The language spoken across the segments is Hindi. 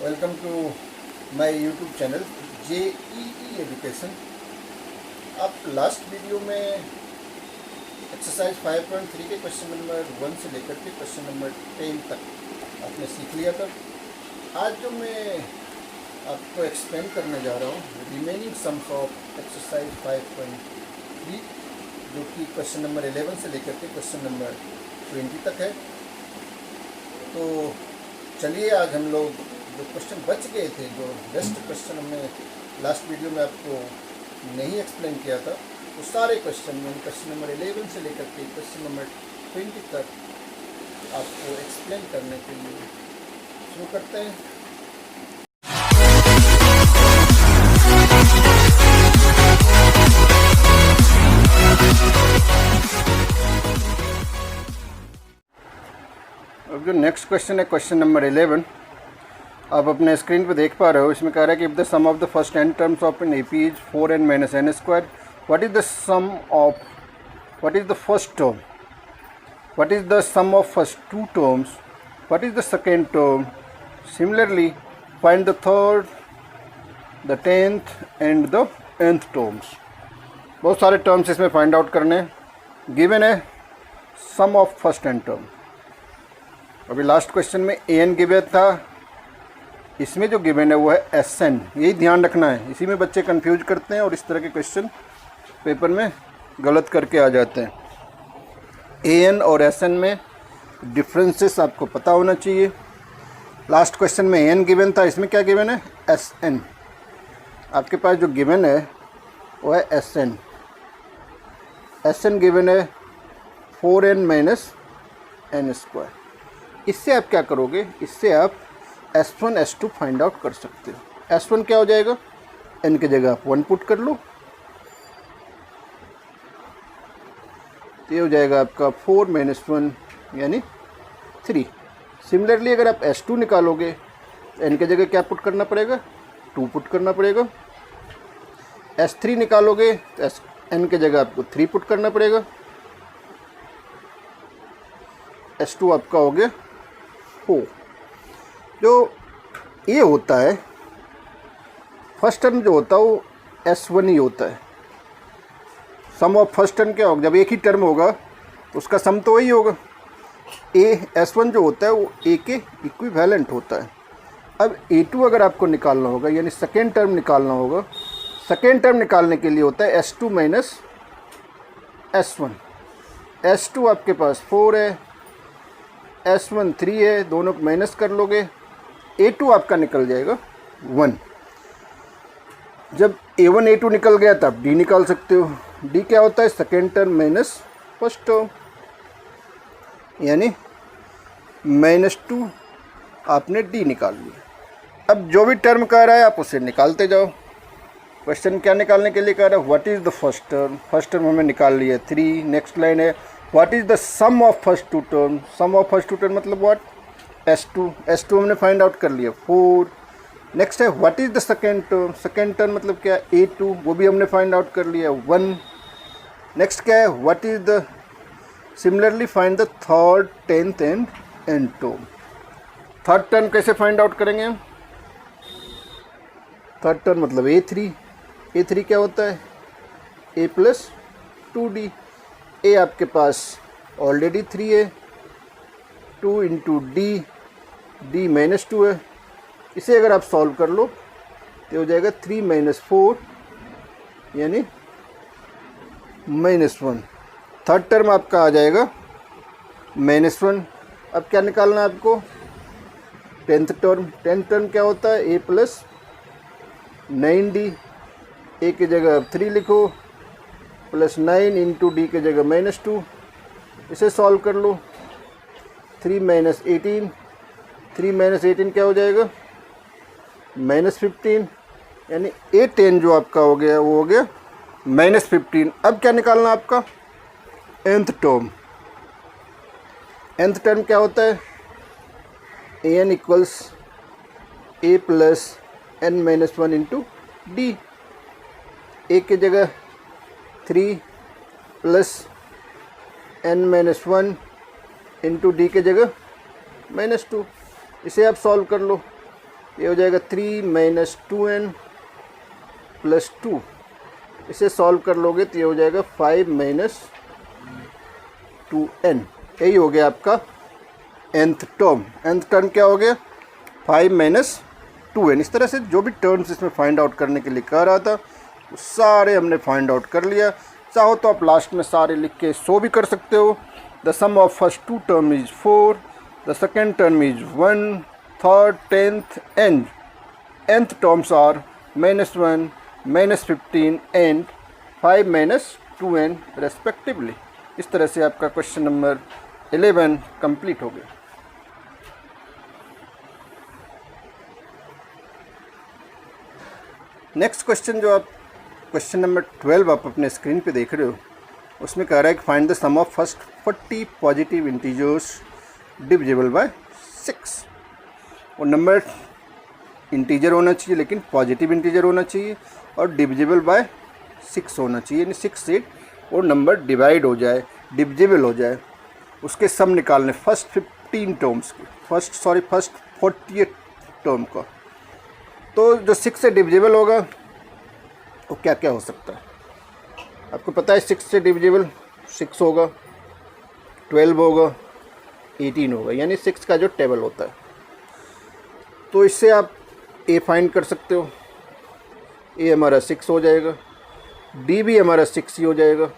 Welcome to my YouTube channel JEE education. आप लास्ट वीडियो में एक्सरसाइज 5.3 के क्वेश्चन नंबर 1 से लेकर के क्वेश्चन नंबर 10 तक आपने सीख लिया था। आज जो मैं आपको एक्सप्लेन करने जा रहा हूँ रिमेनिंग सम्स ऑफ एक्सरसाइज 5.3 जो कि क्वेश्चन नंबर 11 से लेकर के क्वेश्चन नंबर 20 तक है। तो चलिए आज हम लोग जो क्वेश्चन बच गए थे, जो बेस्ट क्वेश्चन हमने लास्ट वीडियो में आपको नहीं एक्सप्लेन किया था, वो सारे क्वेश्चन में क्वेश्चन नंबर 11 से लेकर के क्वेश्चन नंबर 20 तक आपको एक्सप्लेन करने के लिए शुरू करते हैं। अब जो नेक्स्ट क्वेश्चन है क्वेश्चन नंबर 11, आप अपने स्क्रीन पे देख पा रहे हो। इसमें कह रहा है कि if the sum of the first n terms of an AP is 4n - n square, what is the sum of what is the first term, what is the sum of first two terms, what is the second term, similarly find the third, the 10th and the nth terms. बहुत सारे टर्म्स इसमें फाइंड आउट करने हैं। गिवन है सम ऑफ फर्स्ट n टर्म। अभी लास्ट क्वेश्चन में an गिवन था, इसमें जो गिवन है वो है Sn। यही ध्यान रखना है, इसी में बच्चे कंफ्यूज करते हैं और इस तरह के क्वेश्चन पेपर में गलत करके आ जाते हैं। An और Sn में डिफरेंसेस आपको पता होना चाहिए। लास्ट क्वेश्चन में An गिवन था, इसमें क्या गिवन है Sn। आपके पास जो गिवन है वो है Sn। Sn गिवन है 4n - n स्क्वायर। इससे आप क्या करोगे, इससे आप S1 S2 फाइंड आउट कर सकते हो। S1 क्या हो जाएगा, n की जगह आप 1 पुट कर लो, तो ये हो जाएगा आपका 4 - 1 यानी 3। सिमिलरली अगर आप S2 निकालोगे तो n की जगह क्या पुट करना पड़ेगा, 2 पुट करना पड़ेगा। S3 निकालोगे तो n की जगह आपको 3 पुट करना पड़ेगा। S2 आपका हो गया 4। जो ये होता है फर्स्ट टर्म जो होता है वो S1 ही होता है। सम ऑफ फर्स्ट टर्म क्या होगा, जब एक ही टर्म होगा तो उसका सम तो वही होगा। S1 जो होता है वो A के इक्विवेलेंट होता है। अब A2 अगर आपको निकालना होगा यानी सेकेंड टर्म निकालना होगा, सेकेंड टर्म निकालने के लिए होता है S2 - S1। S2 आपके पास 4 है, S1 3 है, दोनों को माइनस कर लोगे, A2 आपका निकल जाएगा 1। जब A1 A2 निकल गया तब D निकाल सकते हो। D क्या होता है, second term minus first term, यानी -2 आपने D निकाल लिया। अब जो भी टर्म कह रहा है आप उसे निकालते जाओ। क्वेश्चन क्या निकालने के लिए कह रहा है, what is the first term. First term हमने निकाल लिया 3। नेक्स्ट लाइन है what is the sum of first two term. Sum of first two term मतलब व्हाट, S2 हमने फाइंड आउट कर लिया 4। नेक्स्ट है what is the second term. Second term मतलब क्या, A2, वो भी हमने फाइंड आउट कर लिया 1। नेक्स्ट क्या है, what is the, similarly find the third, 10th and nth term. Third term कैसे फाइंड आउट करेंगे, थर्ड टर्म मतलब A3। A3 क्या होता है, A + 2D। A आपके पास ऑलरेडी 3 है, 2 × D, D -2 है। इसे अगर आप सॉल्व कर लो तो हो जाएगा 3 - 4 यानी -1। थर्ड टर्म आपका आ जाएगा -1। अब क्या निकालना है आपको, 10th टर्म। 10th टर्म क्या होता है, A + 9D। A की जगह आप 3 लिखो, +9 × D की जगह -2। इसे सॉल्व कर लो, 3 - 18। 3 - 18 क्या हो जाएगा, -15 यानी A10 जो आपका हो गया वो हो गया -15। अब क्या निकालना आपका, nth टर्म। nth टर्म क्या होता है, An = A + n - 1 × D। A की जगह 3 + n - 1 × D की जगह -2। इसे आप सॉल्व कर लो, ये हो जाएगा 3 माइनस 2n प्लस 2। इसे सॉल्व कर लोगे तो ये हो जाएगा 5 माइनस 2n। यही हो गया आपका nth टर्म। nth टर्म क्या हो गया? 5 माइनस 2n। इस तरह से जो भी टर्म्स इसमें फाइंड आउट करने के लिए कह रहा था वो सारे हमने फाइंड आउट कर लिया। चाहो तो आप लास्ट में सारे लिख के सो भी कर सकते हो। The sum of first 2 term is 4, the second term is 1, third 10th and nth terms are -1, -15 and 5 minus 2n respectively. इस तरह से आपका क्वेश्चन नंबर 11 कंप्लीट हो गया। नेक्स्ट क्वेश्चन जो आप क्वेश्चन नंबर 12 आप अपने स्क्रीन पे देख रहे हो, उसमें कह रहा है कि find the sum of first 40 positive integers divisible by 6। और नंबर इंटीजर होना चाहिए लेकिन पॉजिटिव इंटीजर होना चाहिए और डिविजिबल बाय 6 होना चाहिए, यानी 6 से वो नंबर डिवाइड हो जाए, डिविजिबल हो जाए। उसके सम निकालने फर्स्ट 15 टर्म्स के, फर्स्ट 48 टर्म का। तो जो 6 से डिविजिबल होगा वो क्या क्या हो सकता है? आपको पता है 6 से डिविजिबल 6 होगा, 12 होगा, 18 होगा, यानी 6 का जो टेबल होता है। तो इससे आप ए फाइंड कर सकते हो। ए हमारा 6 हो जाएगा, डी भी हमारा 6 ही हो जाएगा।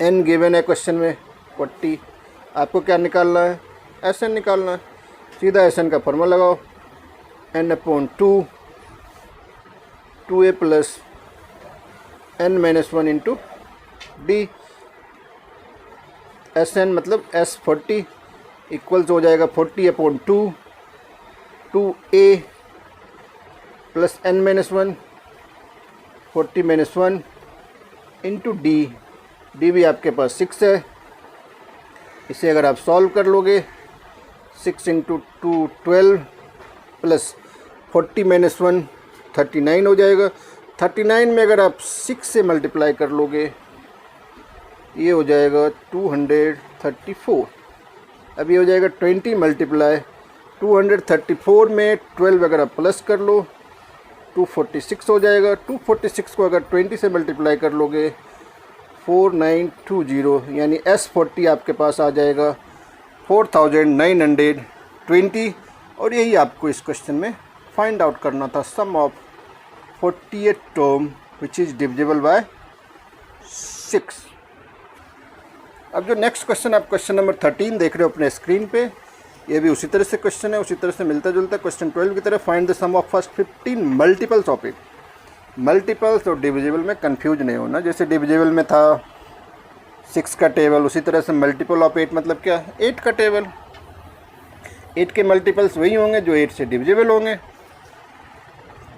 एन गिवन है क्वेश्चन में 40। आपको क्या निकालना है? एस एन निकालना है। सीधा एस एन का फॉर्मूला लगाओ, n/2 2a plus n-1 into D. S N मतलब S40 इक्वल्स हो जाएगा 40/2 2a plus n-1 40-1 into D. D भी आपके पास 6 है। इसे अगर आप सॉल्व कर लोगे 6 इंटू 2 12 प्लस 40-1 39 हो जाएगा। 39 में अगर आप 6 से मल्टीप्लाई कर लोगे ये हो जाएगा 234। अब ये हो जाएगा 20 मल्टीप्लाई 234 में 12 अगर आप प्लस कर लो 246 हो जाएगा। 246 को अगर 20 से मल्टीप्लाई कर लोगे 4920, यानी S40 आपके पास आ जाएगा 4920। और यही आपको इस क्वेश्चन में फाइंड आउट करना था, sum of 48 term which is divisible by 6। अब जो नेक्स्ट क्वेश्चन आप क्वेश्चन नंबर 13 देख रहे हो अपने स्क्रीन पे, ये भी उसी तरह से क्वेश्चन है, उसी तरह से मिलता जुलता क्वेश्चन 12 की तरह। Find the sum of first 15 multiples of it. Multiples और डिविजिबल में कंफ्यूज नहीं होना। जैसे डिविजिबल में था 6 का टेबल, उसी तरह से मल्टीपल ऑफ 8 मतलब क्या? 8 का टेबल। 8 के मल्टीपल्स वही होंगे जो 8 से डिविजिबल होंगे।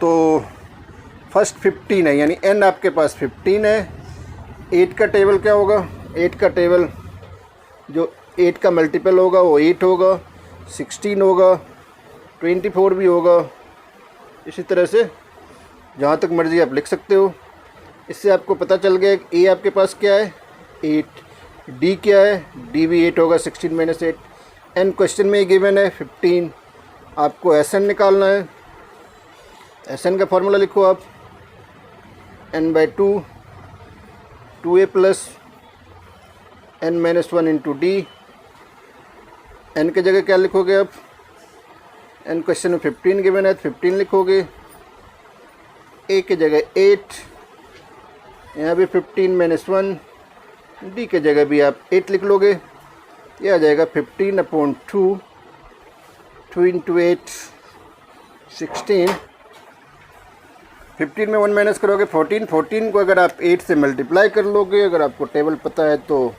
तो फर्स्ट 15 है, यानी n आपके पास 15 है। 8 का टेबल क्या होगा? 8 का टेबल जो 8 का मल्टीपल होगा वो 8 होगा, 16 होगा, 24 भी होगा। इसी तरह से जहाँ तक मर्ज़ी आप लिख सकते हो। इससे आपको पता चल गया कि ए आपके पास क्या है? 8। डी क्या है? डी भी 8 होगा, 16 - 8। एन क्वेश्चन में गिवन है 15। आपको एस एन निकालना है। एस एन का फॉर्मूला लिखो आप, n/2 2a plus n-1 into D. N की जगह क्या लिखोगे आप? एन क्वेश्चन में 15 गिवन है, 15 लिखोगे। ए की जगह 8, यहाँ भी 15 - 1। डी की जगह भी आप 8 लिख लोगे। यह आ जाएगा 15/2 2 इंटू 8 16। 15 में 1 माइनस करोगे 14। 14 को अगर आप 8 से मल्टीप्लाई कर लोगे, अगर आपको टेबल पता है तो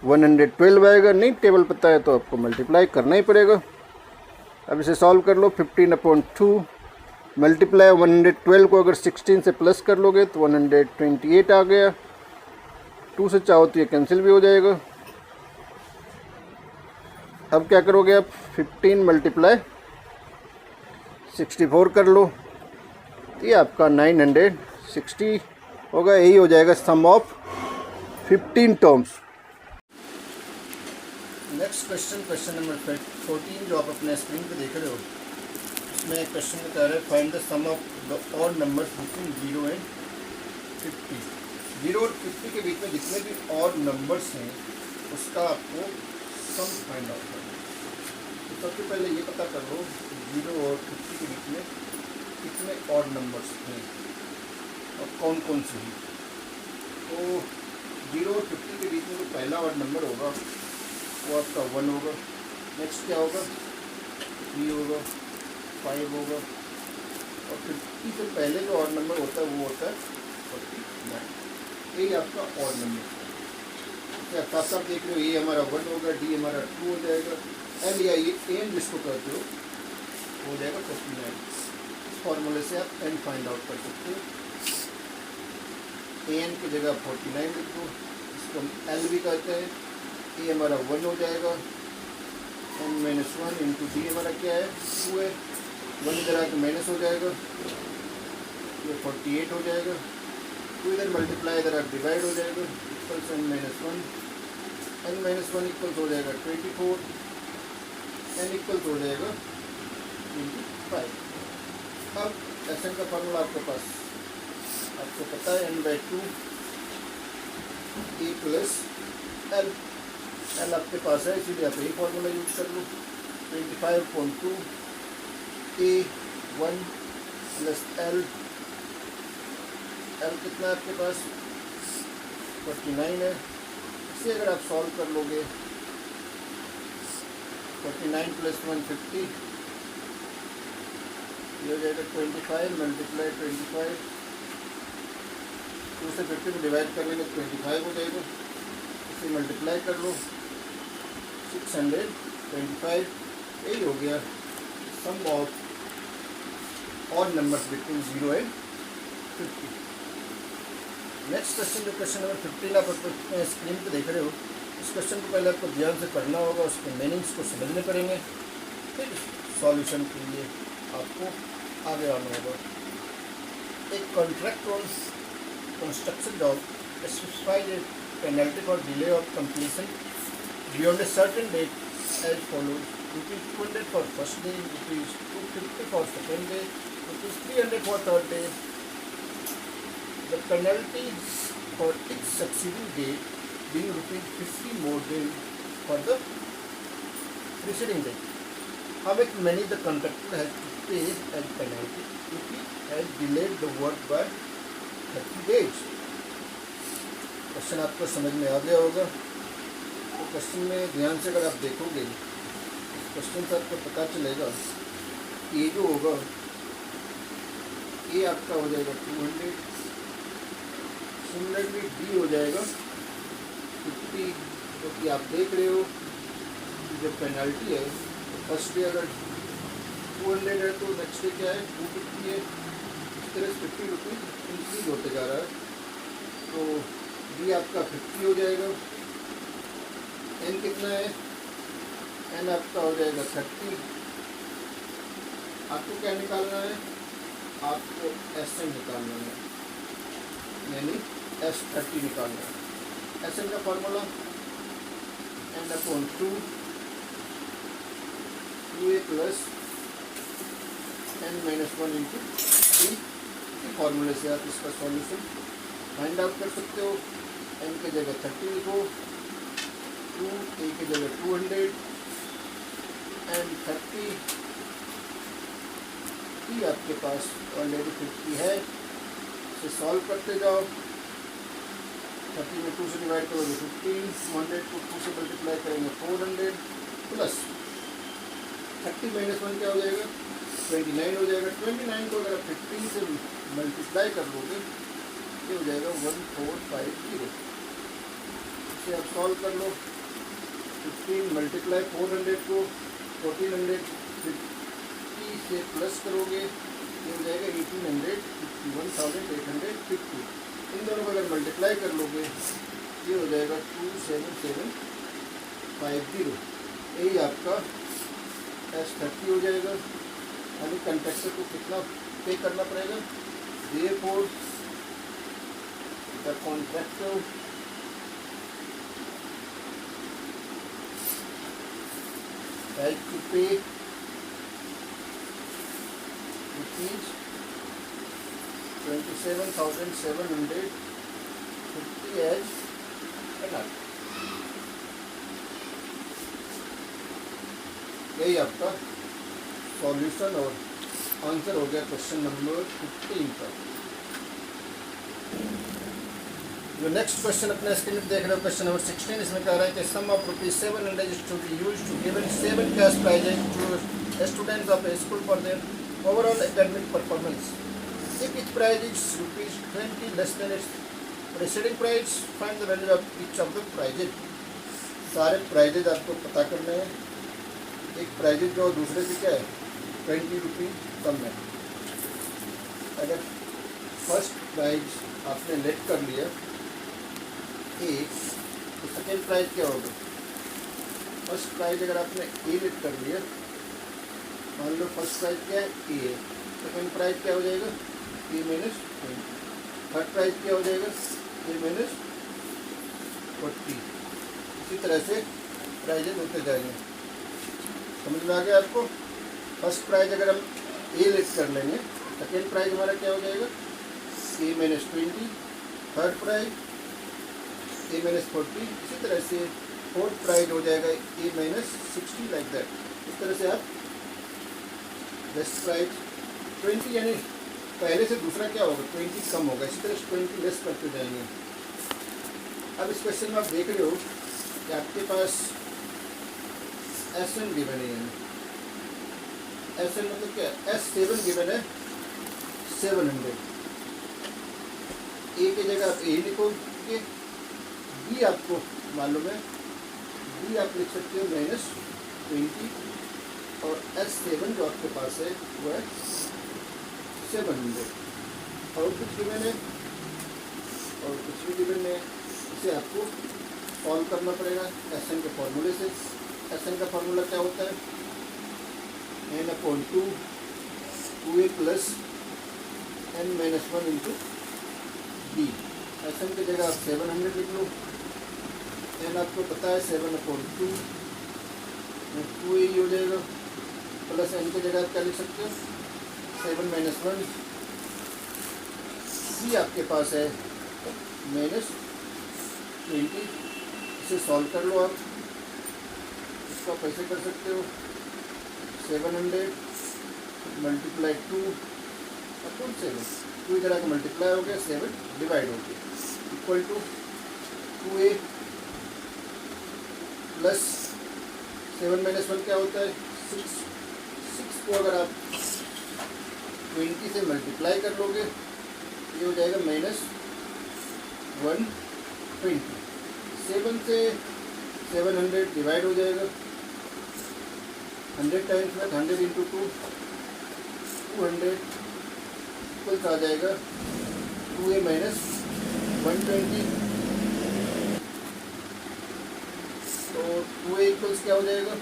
112 आएगा, नहीं टेबल पता है तो आपको मल्टीप्लाई करना ही पड़ेगा। अब इसे सॉल्व कर लो। 15/2 मल्टीप्लाई 112 को अगर 16 से प्लस कर लोगे तो 128 आ गया। 2 से चाहो तो ये कैंसिल भी हो जाएगा। अब क्या करोगे आप? 15 मल्टीप्लाई 64 कर लो, ये आपका 960 होगा। यही हो जाएगा sum of 15 terms. Next question, question number 14 जो आप अपने स्क्रीन पे देख रहे हो, इसमें क्वेश्चन बता रहा है find the sum of the odd numbers between 0 and 50। 0 और 50 के बीच में जितने भी ऑड नंबर्स हैं उसका आपको सम फाइंड आउट करना है। तो सबसे पहले ये पता कर लो 0 और 50 के बीच में कितने ऑड नंबर्स हैं और कौन कौन से हैं। तो 0 और 50 के बीच में जो पहला ऑड नंबर होगा वो आपका 1 होगा। नेक्स्ट क्या होगा 3 होगा, 5 होगा और 50 से पहले जो ऑड नंबर होता है वो होता है 49। यही आपका ऑड नंबर है। साथ साथ देख रहे हो ये हमारा 1 होगा, डी हमारा 2 हो जाएगा, एल या ये एन जिसको कहते हो जाएगा 49। इस फॉर्मूले से आप एन फाइंड आउट कर सकते हो। एन की जगह 49 लिख दो, इसको हम एल भी कहते हैं। ए हमारा 1 हो जाएगा, एन माइनस 1 इंटू डी हमारा क्या है 2 है। 1 इधर आके माइनस हो जाएगा, ये 48 हो जाएगा। 2 इधर मल्टीप्लाई इधर आके डिवाइड हो जाएगा, equals n minus 1। N minus 1 equals हो जाएगा 24, एन इक्वल्स हो जाएगा 25। अब एस एन का फॉर्मूला आपके पास आपको पता है n/2 ए प्लस एल। एल आपके पास है इसीलिए आप यही फॉर्मूला यूज कर लो। 25.2 ए 1 प्लस एल। एल कितना है आपके पास 49 है। इसे अगर आप सॉल्व कर लोगे 49 प्लस 1 50, ये हो जाएगा 25 मल्टीप्लाई 25। 2 से 50 में डिवाइड कर लेंगे 25 हो जाएगा। इसे मल्टीप्लाई कर लो 625। यही हो गया sum of odd numbers between 0 and 50। Next question जो क्वेश्चन नंबर 15 आप स्क्रीन पे देख रहे हो, इस क्वेश्चन को पहले आपको ध्यान से पढ़ना होगा, उसके मीनिंग्स को समझने पड़ेंगे, फिर सॉल्यूशन के लिए आपको आगे आना होगा। एक contract on construction job specifies a penalty for delay of completion beyond a certain date as follows: rupees 200 for first day, rupees 250 for second day, rupees 300 for third day. The penalty for each succeeding day being rupees 50 more than for the preceding day. How much money the contractor has to pay as penalty if he has delayed the work by 30 days? Question आपको समझ में आ गया होगा। तो क्वेश्चन में ध्यान से अगर आप देखोगे क्वेश्चन से आपको पता चलेगा ये जो होगा ये आपका हो जाएगा 200, सिमिलरली डी हो जाएगा 50। क्योंकि आप देख रहे हो कि जो पेनल्टी है तो फर्स्ट डे अगर 200 है तो नेक्स्ट डे क्या है 250 है। इस तरह 50 रुपीज़ इंक्रीज होते जा रहा है। तो डी आपका 50 हो जाएगा। एन कितना है, एन आपका हो जाएगा 30। आपको क्या निकालना है, आपको एस एन निकालना है, यानी S30 निकालना है। एस एन का formula n/2 2a plus n-1 into D. फॉर्मूले से आप इसका सॉल्यूशन फाइंड आउट कर सकते हो। n की जगह 30 लिखो, 2 a की जगह 200 एंड 30 t आपके पास ऑलरेडी 50 है। इसे सॉल्व करते जाओ। 30 में 2 से डिवाइड करोगे 15, 200 को 2 से मल्टीप्लाई करेंगे 400 प्लस 30 माइनस 1 क्या हो जाएगा 29 हो जाएगा। 29 को अगर आप 15 से मल्टीप्लाई कर लोगे ये हो जाएगा 1450। इसे आप सॉल्व कर लो। 15 मल्टीप्लाई 400 को 1450 से प्लस करोगे ये हो जाएगा 1850। इन दोनों को अगर मल्टीप्लाई कर लोगे ये हो जाएगा 27750। यही आपका S30 हो जाएगा। यानी कंट्रैक्टर को कितना पे करना पड़ेगा। Therefore the contractor has to pay rupees 27,750 as penalty। यही आपका सॉल्यूशन और आंसर हो गया क्वेश्चन नंबर 15 का। जो नेक्स्ट क्वेश्चन अपने स्क्रीन पर देख रहे हो क्वेश्चन नंबर 16, इसमें कह रहा है कि sum of ₹700 is to be used to given 7 cash prizes to students of a school for their overall academic performance. If each prize is ₹20 less than its preceding prize, find the value of each of the prizes. सारे प्राइजेज आपको पता करने हैं। एक प्राइजेज जो दूसरे से क्या है ₹20 कम है। अगर फर्स्ट प्राइज आपने लेट कर लिया ए, तो सेकेंड प्राइज क्या होगा? फर्स्ट प्राइज अगर आपने ए लेट कर लिया, मान लो फर्स्ट प्राइज क्या है ए, सेकेंड प्राइज क्या हो जाएगा ए माइनस 20, थर्ड प्राइज क्या हो जाएगा ए माइनस 40। इसी तरह से प्राइजेज होते जाएंगे। समझ में आ गया आपको? फर्स्ट प्राइज अगर हम ए लेट कर लेंगे, सेकेंड प्राइज हमारा क्या हो जाएगा ए माइनस 20, थर्ड प्राइज ए माइनस 40। इसी तरह से फोर्थ प्राइज हो जाएगा ए माइनस 60, लाइक दैट। इस तरह से आप बेस्ट प्राइज 20, यानी पहले से दूसरा क्या होगा 20 कम होगा, इसी तरह से 20 लेस करते जाएंगे। अब इस क्वेश्चन में आप देख रहे हो कि आपके पास S1 गिवन है, S1 मतलब क्या, S7 गिवन है 700। ए की जगह आप ए लिखोगे, बी आपको मालूम है, बी आप लिख सकते हो -20, और S7 जो आपके पास है वो है 700। और कुछ गिवन है और कुछ भी गिवन है, इसे आपको सॉल्व करना पड़ेगा SN के फॉर्मूले से। SN का फॉर्मूला क्या होता है? n/2 2a plus n-1 into B. SN की जगह आप 700 लिख लो, n आपको पता है 7/2 2a ही हो जाएगा, प्लस n की जगह आप क्या लिख सकते हो 7-1। बी आपके पास है -20। इसे सॉल्व कर लो आप। इसको आप ऐसे कर सकते हो 700 मल्टीप्लाई 2/7, 2 इधर आकर मल्टीप्लाई हो गया, 7 डिवाइड हो गया, इक्वल टू 2a प्लस 7-1 क्या होता है 6। 6 को अगर आप 20 से मल्टीप्लाई कर लोगे ये हो जाएगा -120। 7 से 700 डिवाइड हो जाएगा, 100 टाइम्स में 100 इंटू 2 200 इक्वल्स आ जाएगा 2a माइनस 120। तो 2a इक्वल्स क्या हो जाएगा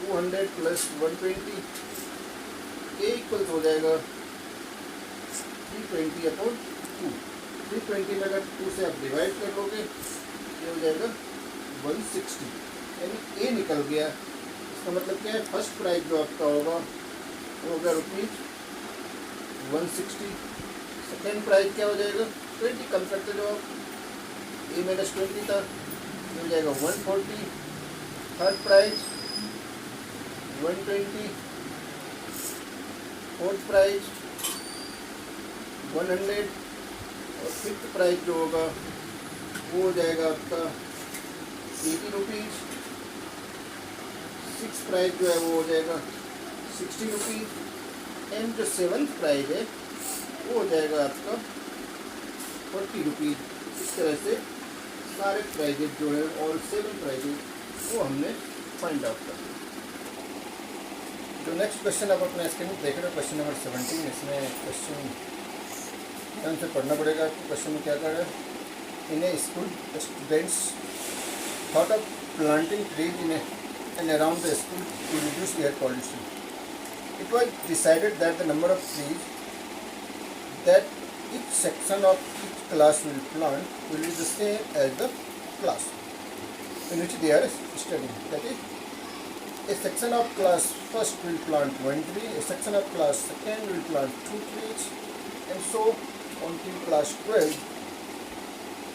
200 प्लस 120। a इक्वल्स हो जाएगा 320/2। 320 में अगर 2 से आप डिवाइड कर लोगे ये हो जाएगा 160, यानी ए निकल गया। इसका मतलब क्या है, फर्स्ट प्राइस जो आपका होगा वो होगा ₹160। सेकेंड प्राइस क्या हो जाएगा 20 कम करते जो आप ए माइनस 20 था, ये हो जाएगा 140। थर्ड प्राइस 120, फोर्थ प्राइस 100, और फिफ्थ प्राइस जो होगा वो हो जाएगा आपका ₹80। सिक्स प्राइस जो है वो हो जाएगा ₹60, एंड जो सेवन्थ प्राइस है वो हो जाएगा आपका ₹40। इस तरह से सारे प्राइजेज जो है और 7 प्राइजेज वो हमने फाइंड आउट कर दिया। जो नेक्स्ट क्वेश्चन आप अपने स्क्रीन में देख रहे हो क्वेश्चन नंबर 17, इसमें क्वेश्चन ध्यान से पढ़ना पड़ेगा आपको। क्वेश्चन में क्या कर रहा है, in a school students thought of planting trees in and around the school to reduce air pollution. It was decided that the number of trees that each section of each class will plant will be the same as the class in which they are studying. That is, A section of class first will plant 1 tree, a section of class second will plant 2 trees, and so on till class 12.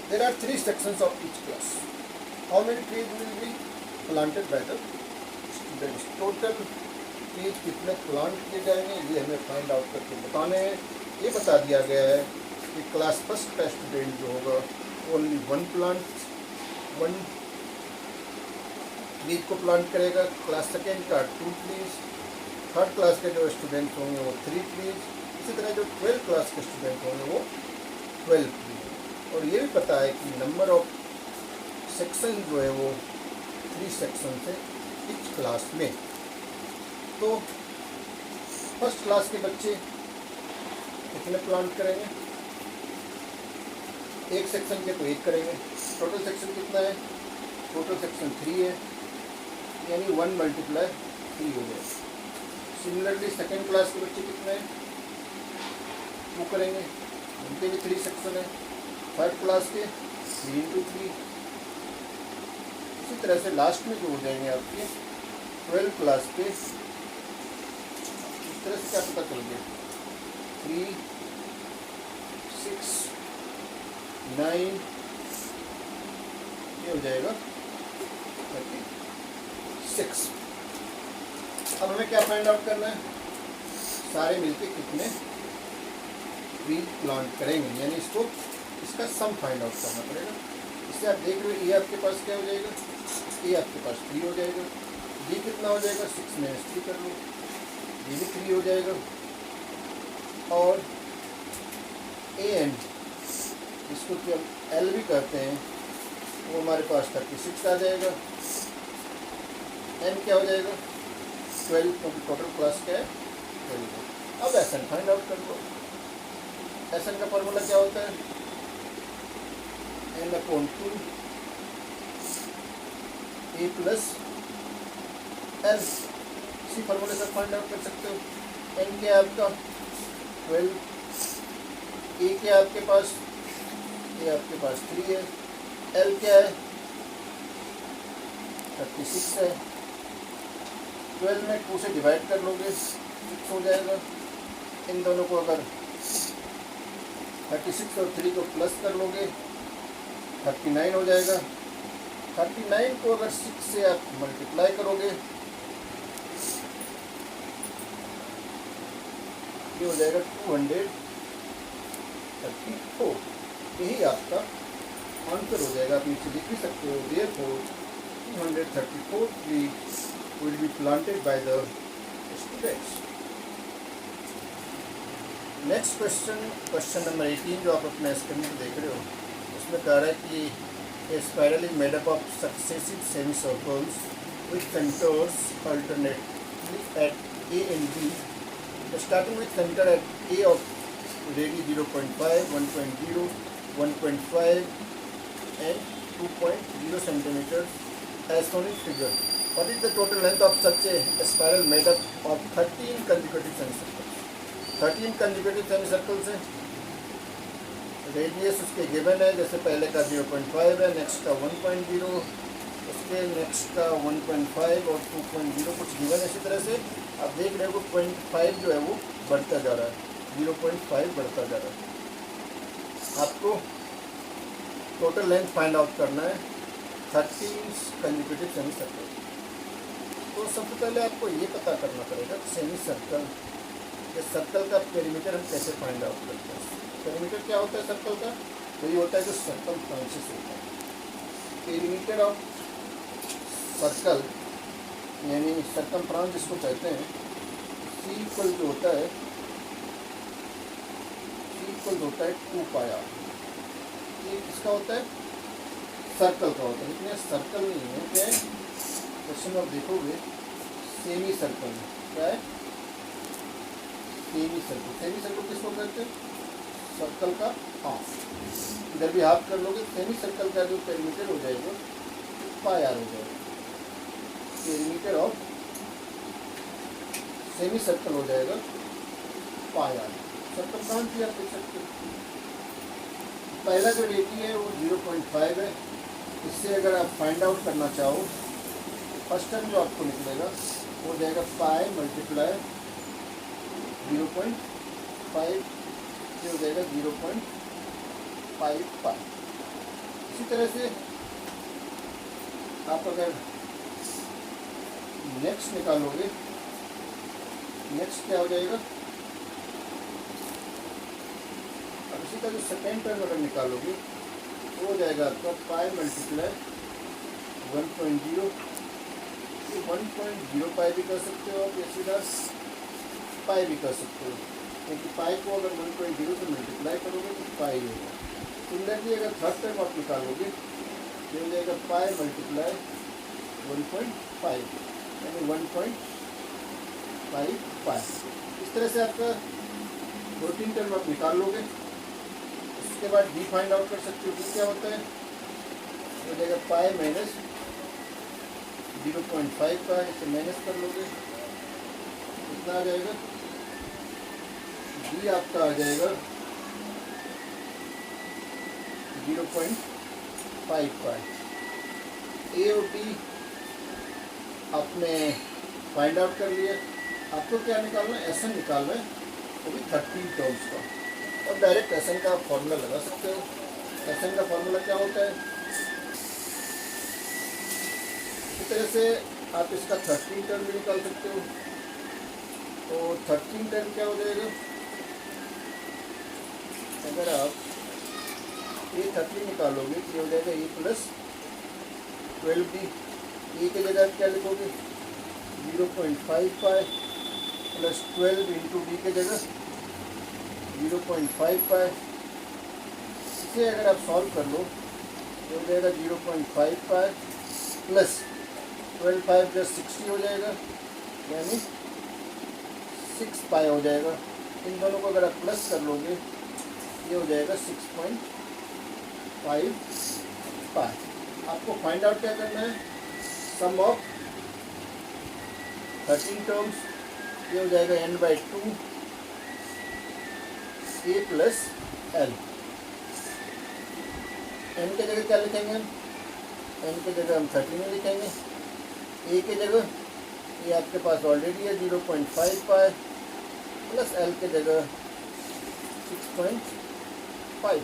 There are 3 sections of each class. How many trees will be planted by the students? Total trees कितने प्लांट किए जाएंगे ये हमें फाइंड आउट करके बताने हैं. ये बता दिया गया है कि क्लास फर्स्ट का स्टूडेंट जो होगा ओनली 1 ट्रीज को प्लांट करेगा, क्लास सेकेंड का 2 ट्रीज, थर्ड क्लास के जो स्टूडेंट होंगे वो 3 ट्रीज, इसी तरह जो 12 क्लास के स्टूडेंट होंगे वो 12 ट्रीज. और ये भी पता है कि नंबर ऑफ सेक्शन जो है वो 3 सेक्शन है इच क्लास में. तो फर्स्ट क्लास के बच्चे कितने प्लांट करेंगे? एक सेक्शन के तो 1 करेंगे. टोटल सेक्शन कितना है? टोटल सेक्शन 3 है, यानी 1 × 3 हो जाए. सिमिलरली सेकेंड क्लास के बच्चे कितने हैं? 2 करेंगे, उनके भी 3 सेक्शन है. थर्ड क्लास के 3 × 3. इसी तरह से लास्ट में जो हो जाएंगे आपके 12 क्लास के, इस तरह से क्या पता चल गया? 3, 6, 9 ये हो जाएगा 36. अब हमें क्या फाइंड आउट करना है? सारे मिलके कितने ट्री प्लांट करेंगे, यानी इसका सम फाइंड आउट करना पड़ेगा. इससे आप देख रहे हो ये आपके पास क्या हो जाएगा? ये आपके पास 3 हो जाएगा. ये कितना हो जाएगा? 6 में 3 कर लो, ये भी 3 हो जाएगा. और ए एन जिसको कि हम एल भी कहते हैं वो हमारे पास 36 आ जाएगा. एन क्या हो जाएगा? 12, क्योंकि टोटल क्लास क्या है 12. अब एस एन फाइंड आउट कर लो. एस एन का फॉर्मूला क्या होता है? n/2 a + l. इसी फॉर्मूले से फाइंड आउट कर सकते हो. एन क्या है आपका? 12. ए क्या है आपके पास? ये आपके पास 3 है. एल क्या है? 36 है. 12 में 2 से डिवाइड कर लोगे 6 हो जाएगा. इन दोनों को अगर 36 और 3 को प्लस कर लोगे 39 हो जाएगा. 39 को अगर 6 से आप मल्टीप्लाई करोगे ये हो जाएगा 234. यही आपका आंसर हो जाएगा. आप नीचे लिख भी सकते हो. Therefore 234 trees will be planted by the students. Next question number 18 जो आप अपने स्क्रीन में देख रहे हो, उसमें कह रहा है कि a spiral is made up of successive semi circles with centres alternately at A and B, starting with centre at A of radii 0.5, 1.0, 1.5 and 2.0 centimeters as shown in figure. What is the total length of such a spiral made up of 13 consecutive semicircles? 13 consecutive semicircles है. रेडियस उसके गिवन है, जैसे पहले का 0.5 है, नेक्स्ट का 1.0, उसके नेक्स्ट का 1.5 और 2.0 कुछ गिवन है. इसी तरह से आप देख रहे हो 0.5 जो है वो बढ़ता जा रहा है, 0.5 बढ़ता जा रहा है. आपको टोटल लेंथ फाइंड आउट करना है 13 कंसेक्यूटिव सेमी सर्कल. तो सबसे पहले आपको ये पता करना पड़ेगा सेमी सर्कल, ये सर्कल का पेरीमीटर हम कैसे फाइंड आउट करते हैं. पेरीमीटर क्या होता है सर्कल का? तो ये होता है जो सर्कल फ्रांसिस होता है. पेरीमीटर ऑफ सर्कल यानी सर्कम फ्रांस जिसको कहते हैं, सी इक्वल जो होता है 2 पाया. ये किसका होता है? सर्कल का होता है. लेकिन ये सर्कल नहीं है. क्या है? क्वेश्चन आप देखोगे सेमी सर्कल क्या है? Semi circle. सेमी सर्कल किसको कहते हैं? सर्कल का हाफ. इधर भी हाफ कर लोगे. सेमी सर्कल का जो पेरीमीटर हो जाएगा पाई आर हो जाएगा. पेरीमीटर ऑफ सेमी सर्कल हो जाएगा पाई आर. सर्कल फ्रांस भी आप देख सकते हो. पहला जो रेटी है वो 0.5 है. इससे अगर आप फाइंड आउट करना चाहो फर्स्ट टर्म जो आपको निकलेगा वो हो जाएगा पाई मल्टीप्लाई 0.5, ये हो जाएगा 0.5 पाई। इसी तरह से आप अगर नेक्स्ट निकालोगे, नेक्स्ट क्या हो जाएगा, अब इसी का जो सेकेंड टर्म अगर निकालोगे वो हो जाएगा आपका पाई मल्टीप्लाई 1.0, 1.0 पाई भी कर सकते हो आप, या सीधा पाई भी कर सकते हो, क्योंकि पाई को अगर 1.0 से मल्टीप्लाई करोगे तो पाई होगा। सिमिलरली अगर थर्ड टर्म आप निकालोगे ये हो जाएगा पाई मल्टीप्लाई 1.5 यानी 1.5 पाई। इस तरह से आपका 2-3 टर्म आप निकाल लोगे। उसके बाद डी फाइंड आउट कर सकते हो। डी क्या होता है, हो जाएगा पाई माइनस 0.5 पाई, इसे माइनस कर लोगे, कितना आ जाएगा, डी आपका आ जाएगा 0.5 पाई। ए और डी आपने फाइंड आउट कर लिया। आपको क्या निकालना है, एस एन निकालना है, वो भी 13 टर्म्स का, और डायरेक्ट एस एन का फॉर्मूला लगा सकते हो। एस एन का फॉर्मूला क्या होता है, इस तरह से आप इसका 13 टर्म भी निकाल सकते हो। तो 13 टर्म क्या हो जाएगा, अगर आप ए 13 निकालोगे तो ये हो जाएगा ए प्लस 12d। ए की जगह क्या लिखोगे, 0.5 पाई प्लस 12 इंटू डी के जगह 0.5 पाई। इसे अगर आप सॉल्व कर लो तो हो जाएगा 0.5 पाई प्लस 12 5 प्लस 60 हो जाएगा, यानी 6 पाई हो जाएगा। इन दोनों को अगर आप प्लस कर लोगे ये हो जाएगा 6.5 पाई। आपको फाइंड आउट क्या करना है, सम ऑफ 13 टर्म्स, ये हो जाएगा n/2 a plus L. n के जगह क्या लिखेंगे, n के जगह हम 13 लिखेंगे, a के जगह ये आपके पास ऑलरेडी है 0.5 पाई प्लस एल के जगह 6.5 पाई।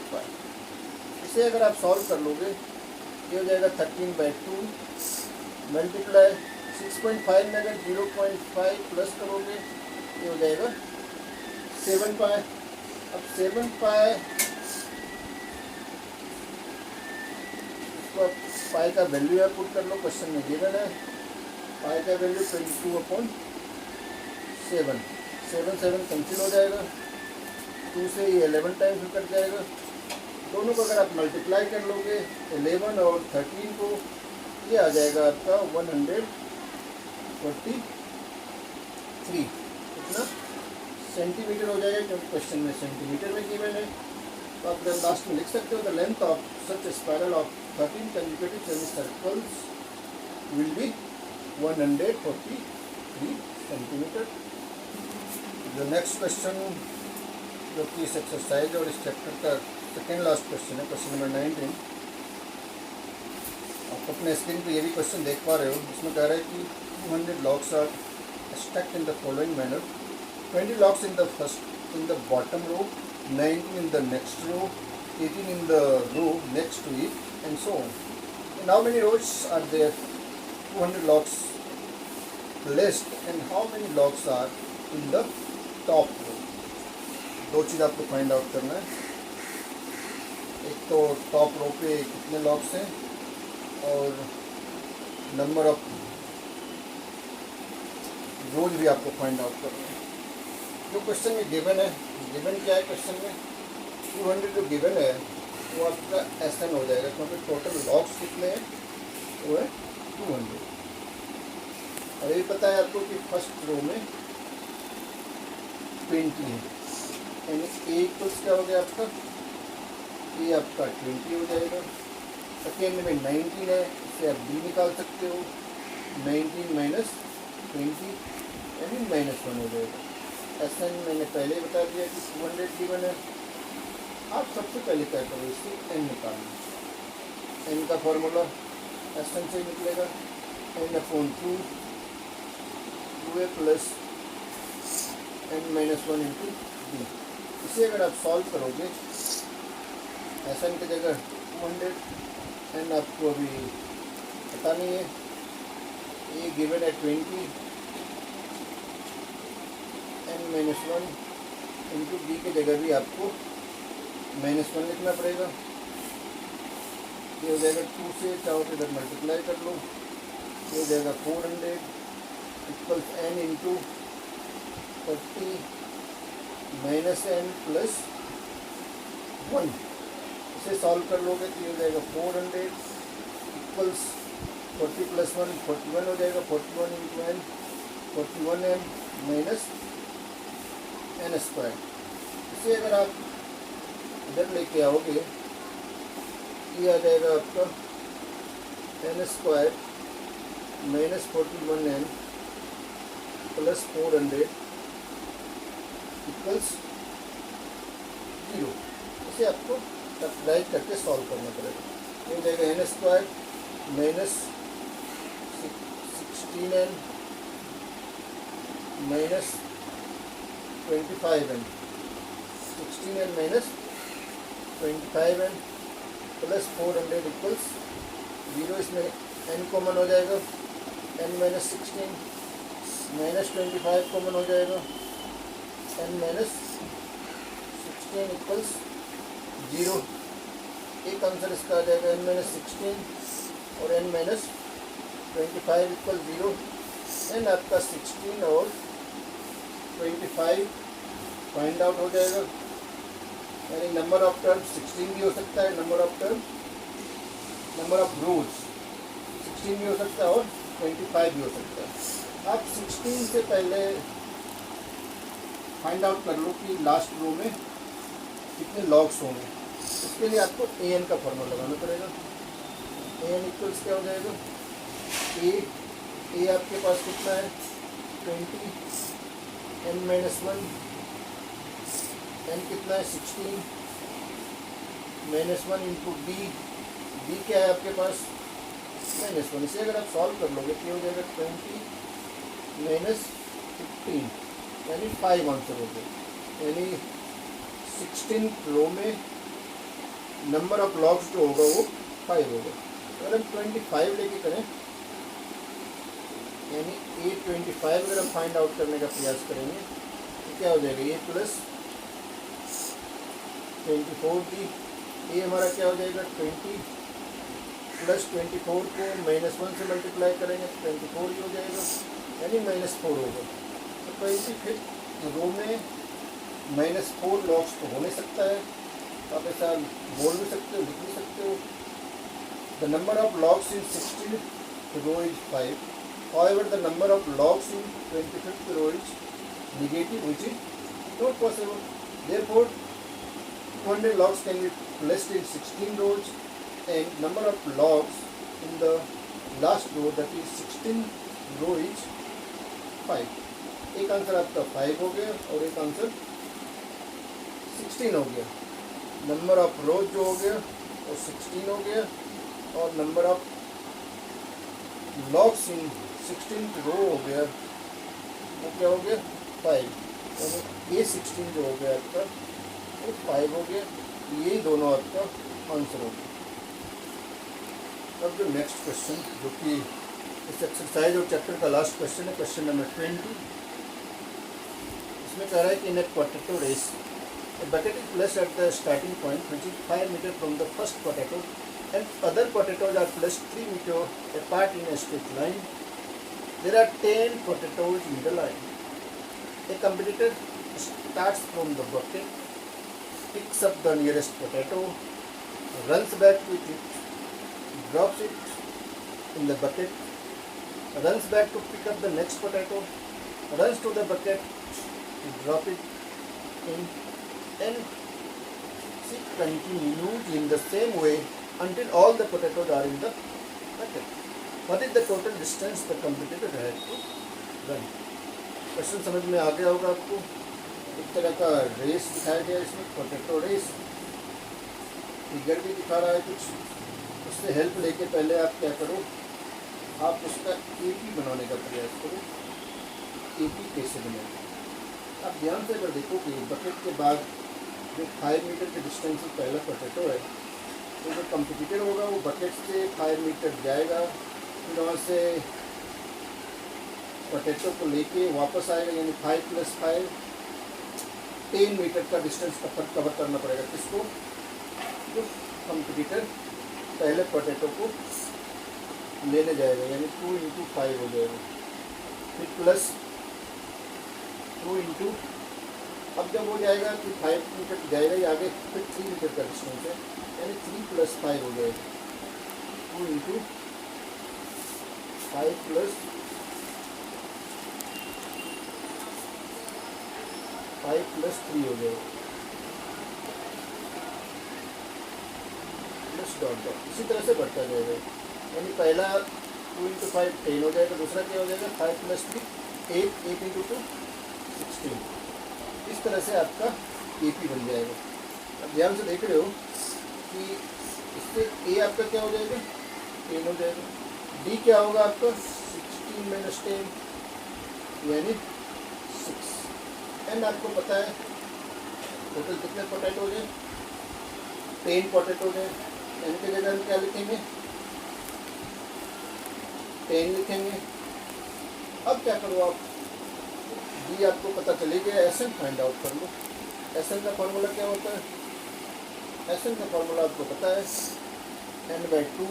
इसे अगर आप सॉल्व कर लोगे ये हो जाएगा 13/2 मल्टीप्लाई 6.5 में अगर 0.5 प्लस करोगे ये हो जाएगा 7 पाई। अब 7 पाई इसको आप पाई का वैल्यू है पुट कर लो, क्वेश्चन में गिवन है पाई का वैल्यू 22/7। 7 कैंसिल हो जाएगा, 2 से ये 11 टाइम्स कट जाएगा। दोनों को अगर आप मल्टीप्लाई कर लोगे 11 और 13 को, ये आ जाएगा आपका 143 कितना सेंटीमीटर हो जाएगा, क्योंकि क्वेश्चन में सेंटीमीटर में गिवन है। तो आप अगर लास्ट में लिख सकते हो the length of such spiral of 13 consecutive semi circles will be 143 centimetre. जो नेक्स्ट क्वेश्चन जो कि इस एक्सरसाइज और इस चैप्टर का सेकेंड लास्ट क्वेश्चन है, क्वेश्चन नंबर 19। आप अपने स्क्रीन पे ये भी क्वेश्चन देख पा रहे हो। इसमें कह रहा है कि 200 logs are stacked in the following manner, 20 logs in the bottom row, 19 in the next row, 18 in the row next to it, and so on. And how many rows are there? 200 locks placed, and how many locks are in the top row? दो चीज़ आपको फाइंड आउट करना है, एक तो टॉप रो पे कितने लॉक्स हैं और नंबर ऑफ रोज भी आपको फाइंड आउट करना है। जो क्वेश्चन में गिवन है, गिवन क्या है क्वेश्चन में, 200 जो गिवन है वो आपका SN हो जाएगा, क्योंकि टोटल लॉक्स कितने हैं, वो है 200। और ये पता है आपको कि फर्स्ट रो में 20 है, यानी A इक्वल्स क्या हो गया आपका, ये आपका 20 हो जाएगा। सेकेंड में 19 है, इससे आप B निकाल सकते हो, 19 माइनस 20 यानी -1 हो जाएगा। SN मैंने पहले बता दिया कि 200 गिवन है। आप सबसे पहले क्या करो, इससे n निकालना। n का फॉर्मूला SN से निकलेगा, n/2 2a plus n-1 into b। इसे अगर आप सॉल्व करोगे, एन की जगह 200, एन आपको अभी पता नहीं है, ए गिवन है 20, n-1 इंटू बी की जगह भी आपको -1 लिखना पड़ेगा। ये हो जाएगा 2 से चाहो तो इधर मल्टीप्लाई कर लो, ये हो जाएगा 400 equals n into 40 minus n plus 1। इसे सॉल्व कर लोगे तो ये हो जाएगा 400 इक्वल्स 40 प्लस 1 41 हो जाएगा, 41 into n 41m minus n square. इसे अगर आप इधर लेके आओगे, ये आ जाएगा आपका n square minus 41n plus 400 equals 0। इसे आपको सब्ट्रैक्ट करके सॉल्व करना पड़ेगा। ये हो जाएगा n square minus 16n minus 25n, 16n minus 25n plus 400 equals 0। इसमें n कॉमन हो जाएगा, n माइनस 16 माइनस 25 कॉमन हो जाएगा, n माइनस 16 इक्वल्स 0। एक आंसर इसका आ जाएगा n माइनस 16 और n माइनस 25 इक्वल 0। एंड आपका 16 और 25 फाइंड आउट हो जाएगा। यानी नंबर ऑफ टर्म 16 भी हो सकता है, नंबर ऑफ रोज 16 भी हो सकता है और 25 भी हो सकता है। आप 16 से पहले फाइंड आउट कर लो कि लास्ट रो में कितने लॉग्स होंगे। इसके लिए आपको an का फॉर्मूला लगाना पड़ेगा। an इक्वल्स क्या हो जाएगा, a आपके पास कितना है 20, n-1, n कितना है 16 -1 इंटू b क्या है आपके पास -1। इसे अगर आप सॉल्व कर लोगे तो ये हो जाएगा 20 माइनस 15, यानी 5 आंसर हो गए। यानी 16 रो में नंबर ऑफ लॉग्स जो होगा वो 5 होगा। अगर हम 25 लेके करें, यानी a25 अगर हम फाइंड आउट करने का प्रयास करेंगे तो क्या हो जाएगा, a प्लस 24b। a हमारा क्या हो जाएगा 20 प्लस 24 को -1 से मल्टीप्लाई करेंगे तो 24 ही हो जाएगा, यानी -4 होगा। तो 25 रो में -4 लॉग्स तो हो नहीं सकता है, तो आप ऐसा बोल भी सकते हो, लिख भी सकते हो। The number of logs in 16th row is 5, however the number of logs in 25th row is negative, which is not possible. Therefore 200 logs can be placed in 16 rows and number of logs in the last row, that is 16 row, is 5। एक आंसर आपका 5 हो गया और एक आंसर 16 हो गया। नंबर ऑफ रोज जो हो गया वो 16 हो गया और number of logs in 16th रो हो गया वो क्या हो गया 5। यानी ये 16 जो हो गया आपका वो 5 हो गया। ये दोनों आपका आंसर हो गया। अब जो नेक्स्ट क्वेश्चन जो कि इस एक्सरसाइज और चैप्टर का लास्ट क्वेश्चन है, क्वेश्चन नंबर 20। इसमें कह रहा है कि in a potato race a bucket is placed at the starting point, which is 5 meters from the first potato, and other potatoes are placed 3 meters apart in a straight line. There are 10 potatoes in the line. A competitor starts from the bucket, picks up the nearest potato, runs back with it, drops it in the bucket, runs back to pick up the next potato, runs to the bucket to drop it in, and she continues in the same way until all the potatoes are in the bucket. What is the total distance the competitor has to run? Question समझ में आ गया होगा आपको। एक तरह का रेस दिखाया गया इसमें, पोटैटो रेस। फिगर भी दिखा रहा है कुछ, उससे हेल्प लेके पहले आप क्या करो, आप उसका एपी बनाने का प्रयास करो। एपी कैसे बनाएं? आप ध्यान से अगर देखो कि बकेट के बाद जो 5 मीटर के डिस्टेंस से पहला पोटैटो है, तो जो कंपटीटर होगा वो बकेट से 5 मीटर जाएगा, फिर वहाँ से पोटैटो को लेके वापस आएगा, यानी 5 + 5 10 मीटर का डिस्टेंस कवर करना पड़ेगा। किसको? जो कंपटीटर पहले पोटैटो को लेने जाएगा, यानी 2 × 5 हो जाएगा, फिर प्लस 2 × अब जब हो जाएगा कि 5 मीटर जाएगा ही आगे, फिर 3 मीटर का डिस्टेंस है, यानी 3 + 5 हो जाएगा, 2 × 5 + 5 + 3 हो जाएगा, प्लस डॉट डॉट। इसी तरह से बढ़ता जाएगा, यानी पहला 2 × 5 10 हो जाएगा, दूसरा क्या हो जाएगा 5 + 3 8 × 2 16। इस तरह से आपका एपी बन जाएगा। अब ध्यान से देख रहे हो कि इससे ए आपका क्या हो जाएगा 10 हो जाएगा, डी क्या होगा आपका 16 - 10 यानी 6। एन आपको पता है टोटल कितने पोटैटो हो जाए, 10 पोटैटो हो जाए। एन की जगह हम क्या लिखेंगे 10 लिखेंगे। अब क्या करो आप, डी आपको पता चले गया, एस एन फाइंड आउट कर लो। एस एन का फॉर्मूला क्या होता है? एस एन का फॉर्मूला आपको पता है n/2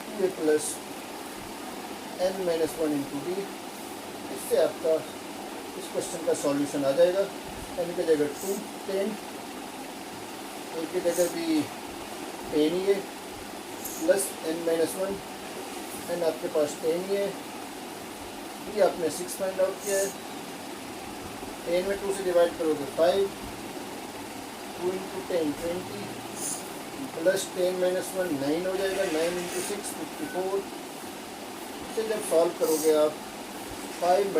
2a + n - 1 × d। इससे आपका इस क्वेश्चन का सॉल्यूशन आ जाएगा। n की जगह 2 10, a की जगह भी 10 ही है, प्लस n - 1, n आपके पास 10 ही है, b आपने 6 फाइंड आउट किया है। 10 में 2 से डिवाइड करोगे 5, 2 × 10 20, प्लस 10 - 1 9 हो जाएगा, 9 × 6 54। इसे जब सॉल्व करोगे आप 5 ×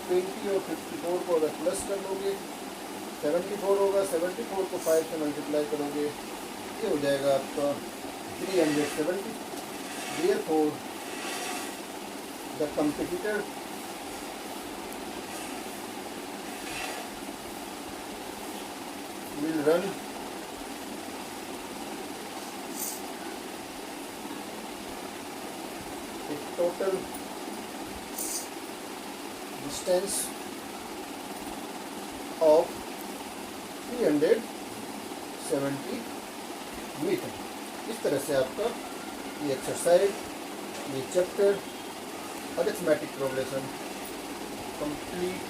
20 और 54 को अगर प्लस कर लोगे 74 होगा, 74 को 5 से मल्टीप्लाई करोगे, ये हो जाएगा आपका 370। Therefore the competitor will run a total distance of 370 metre. इस तरह से आपका ये एक्सरसाइज, ये चैप्टर अरिथमेटिक प्रोग्रेशन कंप्लीट